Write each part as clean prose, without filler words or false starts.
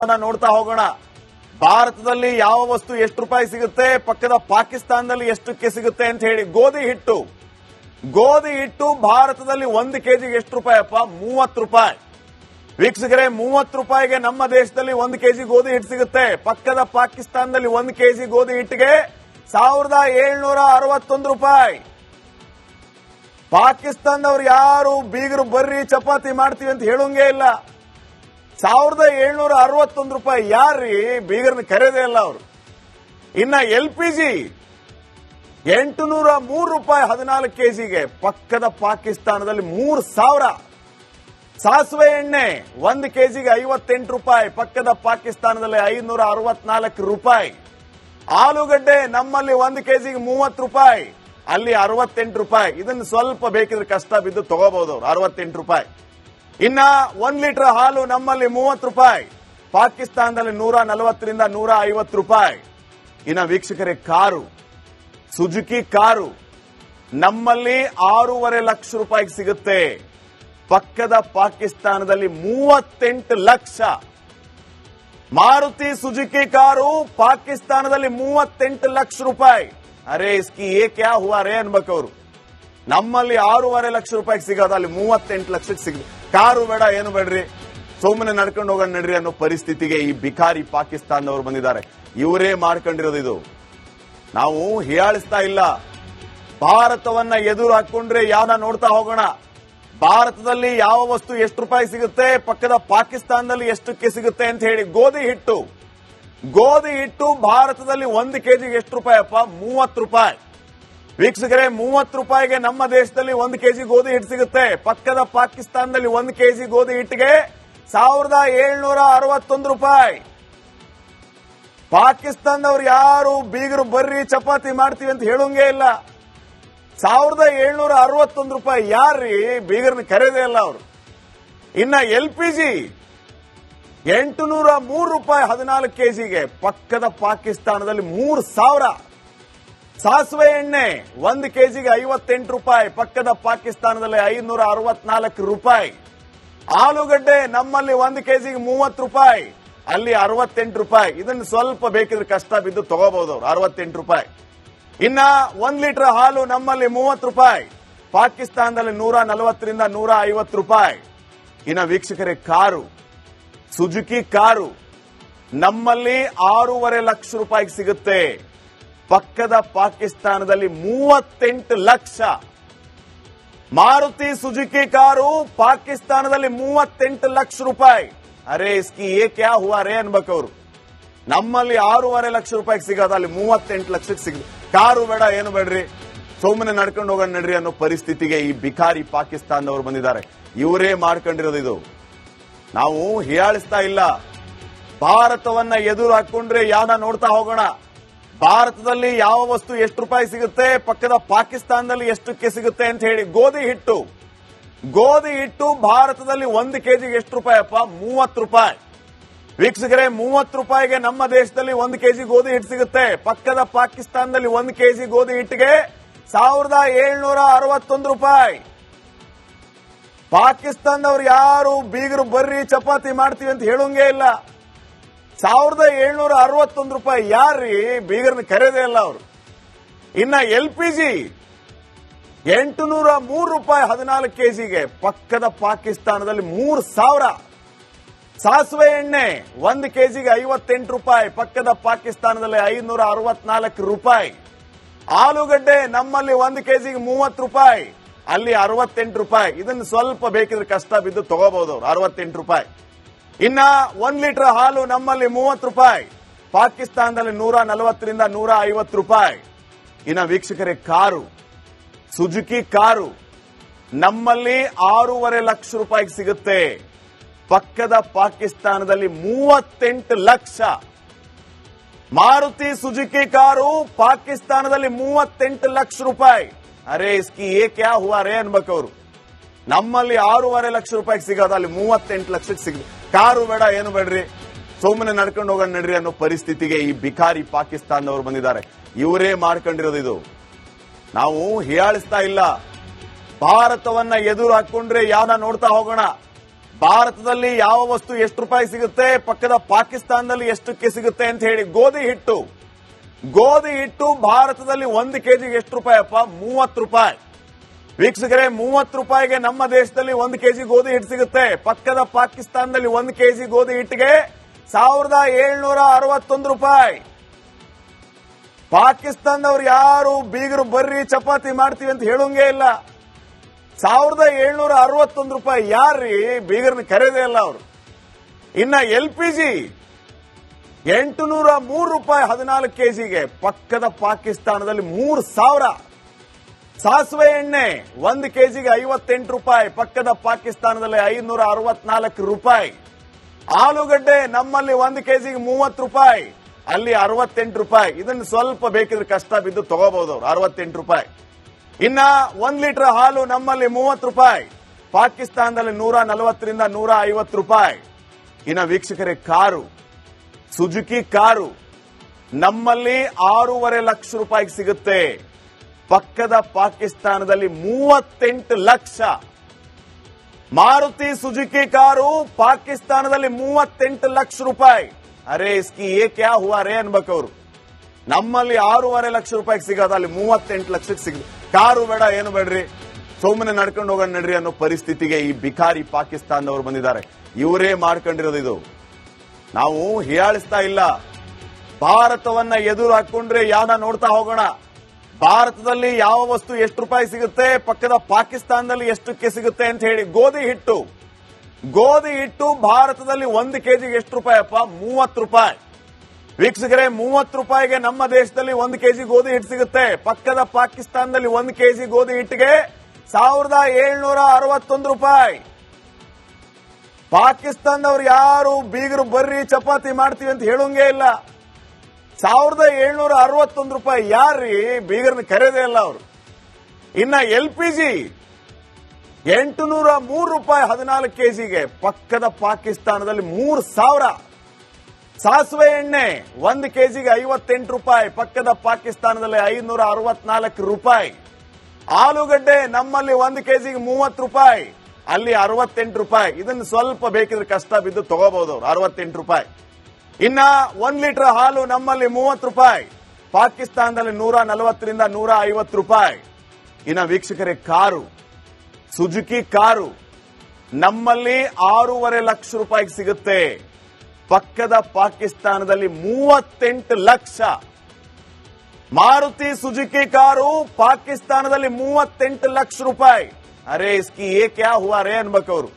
ನೋಡ್ತಾ ಹೋಗೋಣ. ಭಾರತದಲ್ಲಿ ಯಾವ ವಸ್ತು ಎಷ್ಟು ರೂಪಾಯಿ ಸಿಗುತ್ತೆ, ಪಕ್ಕದ ಪಾಕಿಸ್ತಾನದಲ್ಲಿ ಎಷ್ಟಕ್ಕೆ ಸಿಗುತ್ತೆ ಅಂತ ಹೇಳಿ. ಗೋಧಿ ಹಿಟ್ಟು ಭಾರತದಲ್ಲಿ 1 ಕೆಜಿಗೆ ಎಷ್ಟು ರೂಪಾಯಿ ಅಪ್ಪ? 30 ರೂಪಾಯಿ. ವೀಕ್ಷಕರೇ, 30 ರೂಪಾಯಿಗೆ ನಮ್ಮ ದೇಶದಲ್ಲಿ 1 ಕೆಜಿ ಗೋಧಿ ಹಿಟ್ಟು ಸಿಗುತ್ತೆ. ಪಕ್ಕದ ಪಾಕಿಸ್ತಾನದಲ್ಲಿ 1 ಕೆಜಿ ಗೋಧಿ ಹಿಟ್ಟಿಗೆ 1761 ರೂಪಾಯಿ. ಪಾಕಿಸ್ತಾನದವ್ರು ಯಾರು ಬೀಗರು ಬರ್ರಿ ಚಪಾತಿ ಮಾಡ್ತೀವಿ ಅಂತ ಹೇಳೋಂಗೇ ಇಲ್ಲ. 1761 ರೂಪಾಯಿ. ಯಾರ್ರೀ ಬೀಗರ್ನ ಕರೆದೇ ಇಲ್ಲ ಅವರು. ಇನ್ನ LPG 803 ರೂಪಾಯಿ 14 ಕೆಜಿಗೆ. ಪಕ್ಕದ ಪಾಕಿಸ್ತಾನದಲ್ಲಿ 3000. ಸಾಸಿವೆ ಎಣ್ಣೆ 1 ಕೆಜಿಗೆ 58 ರೂಪಾಯಿ. ಪಕ್ಕದ ಪಾಕಿಸ್ತಾನದಲ್ಲಿ 564 ರೂಪಾಯಿ. ಆಲೂಗಡ್ಡೆ ನಮ್ಮಲ್ಲಿ 1 ಕೆಜಿಗೆ 30 ರೂಪಾಯಿ, ಅಲ್ಲಿ 68 ರೂಪಾಯಿ. ಇದನ್ನು ಸ್ವಲ್ಪ ಬೇಕಿದ್ರೆ ಕಷ್ಟ ಬಿದ್ದು ತಗೋಬಹುದು ಅವರು, 68 ರೂಪಾಯಿ. ಇನ್ನ 1 ಲೀಟರ್ ಹಾಲು ನಮ್ಮಲ್ಲಿ 30 ರೂಪಾಯಿ, ಪಾಕಿಸ್ತಾನದಲ್ಲಿ 140ರಿಂದ 150 ರೂಪಾಯಿ. ಇನ್ನ ವೀಕ್ಷಕರೇ, ಕಾರು, ಸುಜುಕಿ ಕಾರು ನಮ್ಮಲ್ಲಿ 6.5 ಲಕ್ಷ ರೂಪಾಯಿಗೆ ಸಿಗುತ್ತೆ. ಪಕ್ಕದ ಪಾಕಿಸ್ತಾನದಲ್ಲಿ 38 ಲಕ್ಷ. ಮಾರುತಿ ಸುಜುಕಿ ಕಾರು ಪಾಕಿಸ್ತಾನದಲ್ಲಿ 38 ಲಕ್ಷ ರೂಪಾಯಿ. ಅರೆ ಇಸ್ಕಿ ಏ ಕ್ಯಾ ಹುವಾ ರೇ ಅನ್ಬೇಕು ಅವರು. ನಮ್ಮಲ್ಲಿ 6.5 ಲಕ್ಷ ರೂಪಾಯಿಗೆ ಸಿಗೋದು, ಅಲ್ಲಿ 38 ಲಕ್ಷಕ್ಕೆ ಸಿಗುತ್ತೆ. ಕಾರು ಬೇಡ, ಏನು ಬೇಡ್ರಿ, ಸುಮ್ಮನೆ ನಡ್ಕೊಂಡು ಹೋಗೋಣ ನಡ್ರಿ ಅನ್ನೋ ಪರಿಸ್ಥಿತಿಗೆ ಈ ಬಿಕಾರಿ ಪಾಕಿಸ್ತಾನದವರು ಬಂದಿದ್ದಾರೆ. ಇವರೇ ಮಾಡ್ಕೊಂಡಿರೋದು ಇದು. ನಾವು ಹೀಯಾಳಿಸ್ತಾ ಇಲ್ಲ. ಭಾರತವನ್ನ ಎದುರು ಹಾಕೊಂಡ್ರೆ ಯಾವನ ನೋಡ್ತಾ ಹೋಗೋಣ. ಭಾರತದಲ್ಲಿ ಯಾವ ವಸ್ತು ಎಷ್ಟು ರೂಪಾಯಿ ಸಿಗುತ್ತೆ, ಪಕ್ಕದ ಪಾಕಿಸ್ತಾನದಲ್ಲಿ ಎಷ್ಟಕ್ಕೆ ಸಿಗುತ್ತೆ ಅಂತ ಹೇಳಿ. ಗೋಧಿ ಹಿಟ್ಟು ಭಾರತದಲ್ಲಿ 1 ಕೆಜಿಗೆ ಎಷ್ಟು ರೂಪಾಯಿ ಅಪ್ಪ? 30 ರೂಪಾಯಿ. ವೀಕ್ಷಕರೇ, 30 ರೂಪಾಯಿಗೆ ನಮ್ಮ ದೇಶದಲ್ಲಿ 1 ಕೆಜಿ ಗೋಧಿ ಹಿಟ್ಟು ಸಿಗುತ್ತೆ. ಪಕ್ಕದ ಪಾಕಿಸ್ತಾನದಲ್ಲಿ 1 ಕೆಜಿ ಗೋಧಿ ಹಿಟ್ಟಿಗೆ 1761 ರೂಪಾಯಿ. ಪಾಕಿಸ್ತಾನದವ್ರು ಯಾರು ಬೀಗರು ಬರ್ರಿ ಚಪಾತಿ ಮಾಡ್ತೀವಿ ಅಂತ ಹೇಳೋಂಗೇ ಇಲ್ಲ. 1761 ರೂಪಾಯಿ. ಯಾರ್ರೀ ಬೀಗರ್ನ ಕರೆದೇ ಇಲ್ಲ ಅವರು. ಇನ್ನ LPG 803 ರೂಪಾಯಿ 14 ಕೆಜಿಗೆ. ಪಕ್ಕದ ಪಾಕಿಸ್ತಾನದಲ್ಲಿ 3000. ಸಾಸಿವೆ ಎಣ್ಣೆ 1 ಕೆಜಿಗೆ 58 ರೂಪಾಯಿ, ಪಕ್ಕದ ಪಾಕಿಸ್ತಾನದಲ್ಲಿ 564 ರೂಪಾಯಿ. ಆಲೂಗಡ್ಡೆ ನಮ್ಮಲ್ಲಿ 1 ಕೆಜಿಗೆ 30 ರೂಪಾಯಿ, ಅಲ್ಲಿ 68 ರೂಪಾಯಿ. ಇದನ್ನು ಸ್ವಲ್ಪ ಬೇಕಿದ್ರೆ ಕಷ್ಟ ಬಿದ್ದು ತಗೋಬಹುದು ಅವರು, 68 ರೂಪಾಯಿ. ಇನ್ನ 1 ಲೀಟರ್ ಹಾಲು ನಮ್ಮಲ್ಲಿ 30 ರೂಪಾಯಿ, ಪಾಕಿಸ್ತಾನದಲ್ಲಿ 140ರಿಂದ 150 ರೂಪಾಯಿ. ಇನ್ನ ವೀಕ್ಷಕರೇ, ಕಾರು, ಸುಜುಕಿ ಕಾರು ನಮ್ಮಲ್ಲಿ 6.5 ಲಕ್ಷ ರೂಪಾಯಿಗೆ ಸಿಗುತ್ತೆ. ಪಕ್ಕದ ಪಾಕಿಸ್ತಾನದಲ್ಲಿ 38 ಲಕ್ಷ. ಮಾರುತಿ ಸುಜುಕಿ ಕಾರು ಪಾಕಿಸ್ತಾನದಲ್ಲಿ 38 ಲಕ್ಷ ರೂಪಾಯಿ. ಅರೆ ಇಸ್ಕಿ ಏ ಕ್ಯಾ ಹುವಾ ರೇ ಅನ್ಬೇಕು ಅವರು. ನಮ್ಮಲ್ಲಿ 6.5 ಲಕ್ಷ ರೂಪಾಯಿಗೆ ಸಿಗೋದು, ಅಲ್ಲಿ 38 ಲಕ್ಷಕ್ಕೆ ಸಿಗುತ್ತೆ. ಕಾರು ಬೇಡ, ಏನು ಬೇಡ್ರಿ, ಸುಮ್ಮನೆ ನಡ್ಕೊಂಡು ಹೋಗೋಣ ನಡ್ರಿ ಅನ್ನೋ ಪರಿಸ್ಥಿತಿಗೆ ಈ ಬಿಕಾರಿ ಪಾಕಿಸ್ತಾನದವರು ಬಂದಿದ್ದಾರೆ. ಇವರೇ ಮಾಡ್ಕೊಂಡಿರೋದು ಇದು. ನಾವು ಹೀಯಾಳಿಸ್ತಾ ಇಲ್ಲ. ಭಾರತವನ್ನ ಎದುರು ಹಾಕೊಂಡ್ರೆ ಯಾವನ ನೋಡ್ತಾ ಹೋಗೋಣ. ಭಾರತದಲ್ಲಿ ಯಾವ ವಸ್ತು ಎಷ್ಟು ರೂಪಾಯಿ ಸಿಗುತ್ತೆ, ಪಕ್ಕದ ಪಾಕಿಸ್ತಾನದಲ್ಲಿ ಎಷ್ಟಕ್ಕೆ ಸಿಗುತ್ತೆ ಅಂತ ಹೇಳಿ. ಗೋಧಿ ಹಿಟ್ಟು ಭಾರತದಲ್ಲಿ 1 ಕೆಜಿಗೆ ಎಷ್ಟು ರೂಪಾಯಿ ಅಪ್ಪ? 30 ರೂಪಾಯಿ. ವೀಕ್ಷಕರೇ, 30 ರೂಪಾಯಿಗೆ ನಮ್ಮ ದೇಶದಲ್ಲಿ 1 ಕೆಜಿ ಗೋಧಿ ಹಿಟ್ಟು ಸಿಗುತ್ತೆ. ಪಕ್ಕದ ಪಾಕಿಸ್ತಾನದಲ್ಲಿ 1 ಕೆಜಿ ಗೋಧಿ ಹಿಟ್ಟಿಗೆ 1761 ರೂಪಾಯಿ. ಪಾಕಿಸ್ತಾನದವ್ರು ಯಾರು ಬೀಗರು ಬರ್ರಿ ಚಪಾತಿ ಮಾಡ್ತೀವಿ ಅಂತ ಹೇಳೋಂಗೇ ಇಲ್ಲ. 1761 ರೂಪಾಯಿ. ಯಾರ್ರೀ ಬೀಗರ್ನ ಕರೆದೇ ಇಲ್ಲ ಅವರು. ಇನ್ನ LPG 803 ರೂಪಾಯಿ 14 ಕೆಜಿಗೆ. ಪಕ್ಕದ ಪಾಕಿಸ್ತಾನದಲ್ಲಿ 3000. ಸಾಸಿವೆ ಎಣ್ಣೆ 1 ಕೆಜಿಗೆ 58 ರೂಪಾಯಿ, ಪಕ್ಕದ ಪಾಕಿಸ್ತಾನದಲ್ಲಿ 564 ರೂಪಾಯಿ. ಆಲೂಗಡ್ಡೆ ನಮ್ಮಲ್ಲಿ 1 ಕೆಜಿಗೆ 30 ರೂಪಾಯಿ, ಅಲ್ಲಿ 68 ರೂಪಾಯಿ. ಇದನ್ನು ಸ್ವಲ್ಪ ಬೇಕಿದ್ರೆ ಕಷ್ಟ ಬಿದ್ದು ತಗೋಬಹುದು ಅವರು, 68 ರೂಪಾಯಿ. ಇನ್ನ 1 ಲೀಟರ್ ಹಾಲು ನಮ್ಮಲ್ಲಿ 30 ರೂಪಾಯಿ, ಪಾಕಿಸ್ತಾನದಲ್ಲಿ 140ರಿಂದ 150 ರೂಪಾಯಿ. ಇನ್ನ ವೀಕ್ಷಕರೇ, ಕಾರು, ಸುಜುಕಿ ಕಾರು ನಮ್ಮಲ್ಲಿ 6.5 ಲಕ್ಷ ರೂಪಾಯಿಗೆ ಸಿಗುತ್ತೆ. ಪಕ್ಕದ ಪಾಕಿಸ್ತಾನದಲ್ಲಿ 38 ಲಕ್ಷ. ಮಾರುತಿ ಸುಜುಕಿ ಕಾರು ಪಾಕಿಸ್ತಾನದಲ್ಲಿ 38 ಲಕ್ಷ ರೂಪಾಯಿ. ಅರೆ ಇಸ್ಕಿ ಏ ಕ್ಯಾ ಹುವಾ ರೇ ಅನ್ಬೇಕು ಅವರು. ನಮ್ಮಲ್ಲಿ 6.5 ಲಕ್ಷ ರೂಪಾಯಿಗೆ ಸಿಗೋದು, ಅಲ್ಲಿ 38 ಲಕ್ಷಕ್ಕೆ ಸಿಗುತ್ತೆ. ಕಾರು ಬೇಡ, ಏನು ಬೇಡ್ರಿ, ಸುಮ್ಮನೆ ನಡ್ಕೊಂಡು ಹೋಗೋಣ ನಡ್ರಿ ಅನ್ನೋ ಪರಿಸ್ಥಿತಿಗೆ ಈ ಬಿಕಾರಿ ಪಾಕಿಸ್ತಾನದವರು ಬಂದಿದ್ದಾರೆ. ಇವರೇ ಮಾಡ್ಕೊಂಡಿರೋದು ಇದು. ನಾವು ಹೀಯಾಳಿಸ್ತಾ ಇಲ್ಲ. ಭಾರತವನ್ನ ಎದುರು ಹಾಕೊಂಡ್ರೆ ಯಾವನ ನೋಡ್ತಾ ಹೋಗೋಣ. ಭಾರತದಲ್ಲಿ ಯಾವ ವಸ್ತು ಎಷ್ಟು ರೂಪಾಯಿ ಸಿಗುತ್ತೆ, ಪಕ್ಕದ ಪಾಕಿಸ್ತಾನದಲ್ಲಿ ಎಷ್ಟಕ್ಕೆ ಸಿಗುತ್ತೆ ಅಂತ ಹೇಳಿ. ಗೋಧಿ ಹಿಟ್ಟು ಭಾರತದಲ್ಲಿ 1 ಕೆಜಿಗೆ ಎಷ್ಟು ರೂಪಾಯಿ ಅಪ್ಪ? 30 ರೂಪಾಯಿ. ವೀಕ್ಷಕರೇ, 30 ರೂಪಾಯಿಗೆ ನಮ್ಮ ದೇಶದಲ್ಲಿ 1 ಕೆಜಿ ಗೋಧಿ ಹಿಟ್ಟು ಸಿಗುತ್ತೆ. ಪಕ್ಕದ ಪಾಕಿಸ್ತಾನದಲ್ಲಿ 1 ಕೆಜಿ ಗೋಧಿ ಹಿಟ್ಟಿಗೆ 1761 ರೂಪಾಯಿ. ಪಾಕಿಸ್ತಾನದವ್ರು ಯಾರು ಬೀಗರು ಬರ್ರಿ ಚಪಾತಿ ಮಾಡ್ತೀವಿ ಅಂತ ಹೇಳೋಂಗೇ ಇಲ್ಲ. 1761 ರೂಪಾಯಿ. ಯಾರ್ರೀ ಬೀಗರ್ನ ಕರೆದೇ ಇಲ್ಲ ಅವರು. ಇನ್ನ LPG 803 ರೂಪಾಯಿ 14 ಕೆಜಿಗೆ. ಪಕ್ಕದ ಪಾಕಿಸ್ತಾನದಲ್ಲಿ 3000. ಸಾಸಿವೆ ಎಣ್ಣೆ 1 ಕೆಜಿಗೆ 58 ರೂಪಾಯಿ. ಪಕ್ಕದ ಪಾಕಿಸ್ತಾನದಲ್ಲಿ 564 ರೂಪಾಯಿ. ಆಲೂಗಡ್ಡೆ ನಮ್ಮಲ್ಲಿ 1 ಕೆಜಿಗೆ 30 ರೂಪಾಯಿ, ಅಲ್ಲಿ 68 ರೂಪಾಯಿ. ಇದನ್ನು ಸ್ವಲ್ಪ ಬೇಕಿದ್ರೆ ಕಷ್ಟ ಬಿದ್ದು ತಗೋಬಹುದು ಅವರು, 68 ರೂಪಾಯಿ. ಇನ್ನ 1 ಲೀಟರ್ ಹಾಲು ನಮ್ಮಲ್ಲಿ 30 ರೂಪಾಯಿ, ಪಾಕಿಸ್ತಾನದಲ್ಲಿ 140ರಿಂದ 150 ರೂಪಾಯಿ. ಇನ್ನ ವೀಕ್ಷಕರೇ, ಕಾರು ಸುಜುಕಿ ಕಾರು ನಮ್ಮಲ್ಲಿ 6.5 ಲಕ್ಷ ರೂಪಾಯಿಗೆ ಸಿಗುತ್ತೆ. ಪಕ್ಕದ ಪಾಕಿಸ್ತಾನದಲ್ಲಿ 38 ಲಕ್ಷ. ಮಾರುತಿ ಸುಜುಕಿ ಕಾರು ಪಾಕಿಸ್ತಾನದಲ್ಲಿ 38 ಲಕ್ಷ ರೂಪಾಯಿ. ಅರೆ ಇಸ್ಕಿ ಏ ಕ್ಯಾ ಹುವಾ ರೇ ಅನ್ಬೇಕು ಅವರು. ನಮ್ಮಲ್ಲಿ 6.5 ಲಕ್ಷ ರೂಪಾಯಿಗೆ ಸಿಗೋದು, ಅಲ್ಲಿ 38 ಲಕ್ಷಕ್ಕೆ ಸಿಗುತ್ತೆ. ಕಾರು ಬೇಡ, ಏನು ಬೇಡ್ರಿ, ಸುಮ್ಮನೆ ನಡ್ಕೊಂಡು ಹೋಗೋಣ ನಡ್ರಿ ಅನ್ನೋ ಪರಿಸ್ಥಿತಿಗೆ ಈ ಬಿಕಾರಿ ಪಾಕಿಸ್ತಾನದವರು ಬಂದಿದ್ದಾರೆ. ಇವರೇ ಮಾಡ್ಕೊಂಡಿರೋದು ಇದು. ನಾವು ಹೀಯಾಳಿಸ್ತಾ ಇಲ್ಲ. ಭಾರತವನ್ನ ಎದುರು ಹಾಕೊಂಡ್ರೆ ಯಾವನ ನೋಡ್ತಾ ಹೋಗೋಣ. ಭಾರತದಲ್ಲಿ ಯಾವ ವಸ್ತು ಎಷ್ಟು ರೂಪಾಯಿ ಸಿಗುತ್ತೆ, ಪಕ್ಕದ ಪಾಕಿಸ್ತಾನದಲ್ಲಿ ಎಷ್ಟಕ್ಕೆ ಸಿಗುತ್ತೆ ಅಂತ ಹೇಳಿ. ಗೋಧಿ ಹಿಟ್ಟು ಭಾರತದಲ್ಲಿ 1 ಕೆಜಿಗೆ ಎಷ್ಟು ರೂಪಾಯಿ ಅಪ್ಪ? 30 ರೂಪಾಯಿ. ವೀಕ್ಷಕರೇ, 30 ರೂಪಾಯಿಗೆ ನಮ್ಮ ದೇಶದಲ್ಲಿ 1 ಕೆಜಿ ಗೋಧಿ ಹಿಟ್ಟು ಸಿಗುತ್ತೆ. ಪಕ್ಕದ ಪಾಕಿಸ್ತಾನದಲ್ಲಿ 1 ಕೆಜಿ ಗೋಧಿ ಹಿಟ್ಟಿಗೆ 1761 ರೂಪಾಯಿ. ಪಾಕಿಸ್ತಾನದವ್ರು ಯಾರು ಬೀಗರು ಬರ್ರಿ ಚಪಾತಿ ಮಾಡ್ತೀವಿ ಅಂತ ಹೇಳೋಂಗೇ ಇಲ್ಲ. 1761 ರೂಪಾಯಿ. ಯಾರ್ರೀ ಬೀಗರ್ನ ಕರೆದೇ ಇಲ್ಲ ಅವರು. ಇನ್ನ LPG 803 ರೂಪಾಯಿ 14 ಕೆಜಿಗೆ. ಪಕ್ಕದ ಪಾಕಿಸ್ತಾನದಲ್ಲಿ 3000. ಸಾಸಿವೆ ಎಣ್ಣೆ 1 ಕೆಜಿಗೆ 58 ರೂಪಾಯಿ, ಪಕ್ಕದ ಪಾಕಿಸ್ತಾನದಲ್ಲಿ 564 ರೂಪಾಯಿ. ಆಲೂಗಡ್ಡೆ ನಮ್ಮಲ್ಲಿ 1 ಕೆಜಿಗೆ 30 ರೂಪಾಯಿ, ಅಲ್ಲಿ 68 ರೂಪಾಯಿ. ಇದನ್ನು ಸ್ವಲ್ಪ ಬೇಕಿದ್ರೆ ಕಷ್ಟ ಬಿದ್ದು ತಗೋಬಹುದು ಅವರು, 68 ರೂಪಾಯಿ. ಇನ್ನ 1 ಲೀಟರ್ ಹಾಲು ನಮ್ಮಲ್ಲಿ 30 ರೂಪಾಯಿ, ಪಾಕಿಸ್ತಾನದಲ್ಲಿ 140ರಿಂದ 150 ರೂಪಾಯಿ. ಇನ್ನ ವೀಕ್ಷಕರೇ, ಕಾರು ಸುಜುಕಿ ಕಾರು ನಮ್ಮಲ್ಲಿ 6.5 ಲಕ್ಷ ರೂಪಾಯಿಗೆ ಸಿಗುತ್ತೆ. ಪಕ್ಕದ ಪಾಕಿಸ್ತಾನದಲ್ಲಿ 38 ಲಕ್ಷ. ಮಾರುತಿ ಸುಜುಕಿ ಕಾರು ಪಾಕಿಸ್ತಾನದಲ್ಲಿ 38 ಲಕ್ಷ ರೂಪಾಯಿ. ಅರೆ ಇಸ್ಕಿ ಏ ಕ್ಯಾ ಹುವಾ ರೇ ಅನ್ಬೇಕು ಅವರು.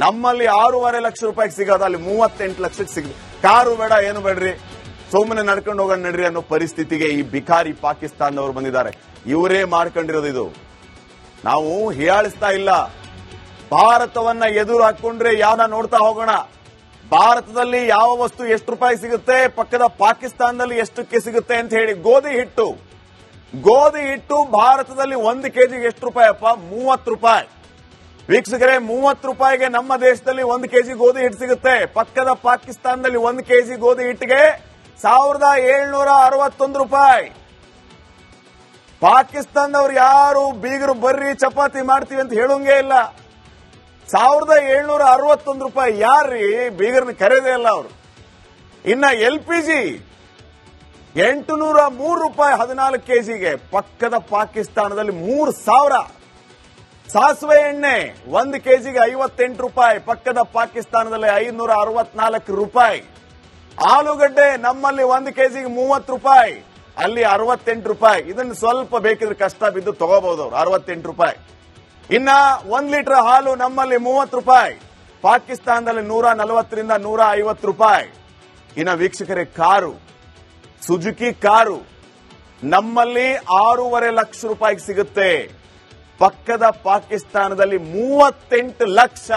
ನಮ್ಮಲ್ಲಿ 6.5 ಲಕ್ಷ ರೂಪಾಯಿಗೆ ಸಿಗೋದು, ಅಲ್ಲಿ 38 ಲಕ್ಷಕ್ಕೆ ಸಿಗುತ್ತೆ. ಕಾರು ಬೇಡ, ಏನು ಬೇಡ್ರಿ, ಸುಮ್ಮನೆ ನಡ್ಕೊಂಡು ಹೋಗೋಣ ನಡ್ರಿ ಅನ್ನೋ ಪರಿಸ್ಥಿತಿಗೆ ಈ ಬಿಕಾರಿ ಪಾಕಿಸ್ತಾನದವರು ಬಂದಿದ್ದಾರೆ. ಇವರೇ ಮಾಡ್ಕೊಂಡಿರೋದು ಇದು. ನಾವು ಹೀಯಾಳಿಸ್ತಾ ಇಲ್ಲ. ಭಾರತವನ್ನ ಎದುರು ಹಾಕೊಂಡ್ರೆ ಯಾವನ ನೋಡ್ತಾ ಹೋಗೋಣ. ಭಾರತದಲ್ಲಿ ಯಾವ ವಸ್ತು ಎಷ್ಟು ರೂಪಾಯಿ ಸಿಗುತ್ತೆ, ಪಕ್ಕದ ಪಾಕಿಸ್ತಾನದಲ್ಲಿ ಎಷ್ಟಕ್ಕೆ ಸಿಗುತ್ತೆ ಅಂತ ಹೇಳಿ. ಗೋಧಿ ಹಿಟ್ಟು ಭಾರತದಲ್ಲಿ 1 ಕೆಜಿಗೆ ಎಷ್ಟು ರೂಪಾಯಿ ಅಪ್ಪ? 30 ರೂಪಾಯಿ. ವೀಕ್ಷಕರೇ, 30 ರೂಪಾಯಿಗೆ ನಮ್ಮ ದೇಶದಲ್ಲಿ 1 ಕೆಜಿ ಗೋಧಿ ಹಿಟ್ಟು ಸಿಗುತ್ತೆ. ಪಕ್ಕದ ಪಾಕಿಸ್ತಾನದಲ್ಲಿ 1 ಕೆಜಿ ಗೋಧಿ ಹಿಟ್ಟಿಗೆ 1761 ರೂಪಾಯಿ. ಪಾಕಿಸ್ತಾನದವ್ರು ಯಾರು ಬೀಗರು ಬರ್ರಿ ಚಪಾತಿ ಮಾಡ್ತೀವಿ ಅಂತ ಹೇಳೋಂಗೇ ಇಲ್ಲ. 1761 ರೂಪಾಯಿ. ಯಾರ್ರೀ ಬೀಗರ್ನ ಕರೆದೇ ಇಲ್ಲ ಅವರು. ಇನ್ನ LPG 803 ರೂಪಾಯಿ 14 ಕೆಜಿಗೆ. ಪಕ್ಕದ ಪಾಕಿಸ್ತಾನದಲ್ಲಿ 3000. ಸಾಸಿವೆ ಎಣ್ಣೆ 1 ಕೆಜಿಗೆ 58 ರೂಪಾಯಿ, ಪಕ್ಕದ ಪಾಕಿಸ್ತಾನದಲ್ಲಿ 564 ರೂಪಾಯಿ. ಆಲೂಗಡ್ಡೆ ನಮ್ಮಲ್ಲಿ 1 ಕೆಜಿಗೆ 30 ರೂಪಾಯಿ, ಅಲ್ಲಿ 68 ರೂಪಾಯಿ. ಇದನ್ನು ಸ್ವಲ್ಪ ಬೇಕಿದ್ರೆ ಕಷ್ಟ ಬಿದ್ದು ತಗೋಬಹುದು ಅವರು, 68 ರೂಪಾಯಿ. ಇನ್ನ 1 ಲೀಟರ್ ಹಾಲು ನಮ್ಮಲ್ಲಿ 30 ರೂಪಾಯಿ, ಪಾಕಿಸ್ತಾನದಲ್ಲಿ 140ರಿಂದ 150 ರೂಪಾಯಿ. ಇನ್ನ ವೀಕ್ಷಕರೇ, ಕಾರು ಸುಜುಕಿ ಕಾರು ನಮ್ಮಲ್ಲಿ 6.5 ಲಕ್ಷ ರೂಪಾಯಿಗೆ ಸಿಗುತ್ತೆ. ಪಕ್ಕದ ಪಾಕಿಸ್ತಾನದಲ್ಲಿ 38 ಲಕ್ಷ.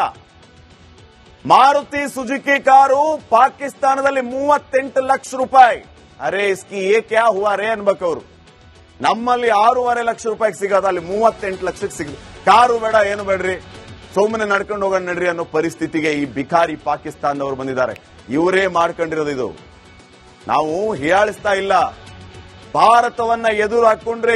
ಮಾರುತಿ ಸುಜುಕಿ ಕಾರು ಪಾಕಿಸ್ತಾನದಲ್ಲಿ 38 ಲಕ್ಷ ರೂಪಾಯಿ. ಅರೆ ಇಸ್ಕಿ ಏ ಕ್ಯಾ ಹುವಾ ರೇ ಅನ್ಬೇಕು ಅವರು. ನಮ್ಮಲ್ಲಿ 6.5 ಲಕ್ಷ ರೂಪಾಯಿಗೆ ಸಿಗೋದು, ಅಲ್ಲಿ 38 ಲಕ್ಷಕ್ಕೆ ಸಿಗುತ್ತೆ. ಕಾರು ಬೇಡ, ಏನು ಬೇಡ್ರಿ, ಸುಮ್ಮನೆ ನಡ್ಕೊಂಡು ಹೋಗೋಣ ನಡ್ರಿ ಅನ್ನೋ ಪರಿಸ್ಥಿತಿಗೆ ಈ ಬಿಕಾರಿ ಪಾಕಿಸ್ತಾನದವರು ಬಂದಿದ್ದಾರೆ. ಇವರೇ ಮಾಡ್ಕೊಂಡಿರೋದು ಇದು. ನಾವು ಹೀಯಾಳಿಸ್ತಾ ಇಲ್ಲ. ಭಾರತವನ್ನ ಎದುರು ಹಾಕೊಂಡ್ರೆ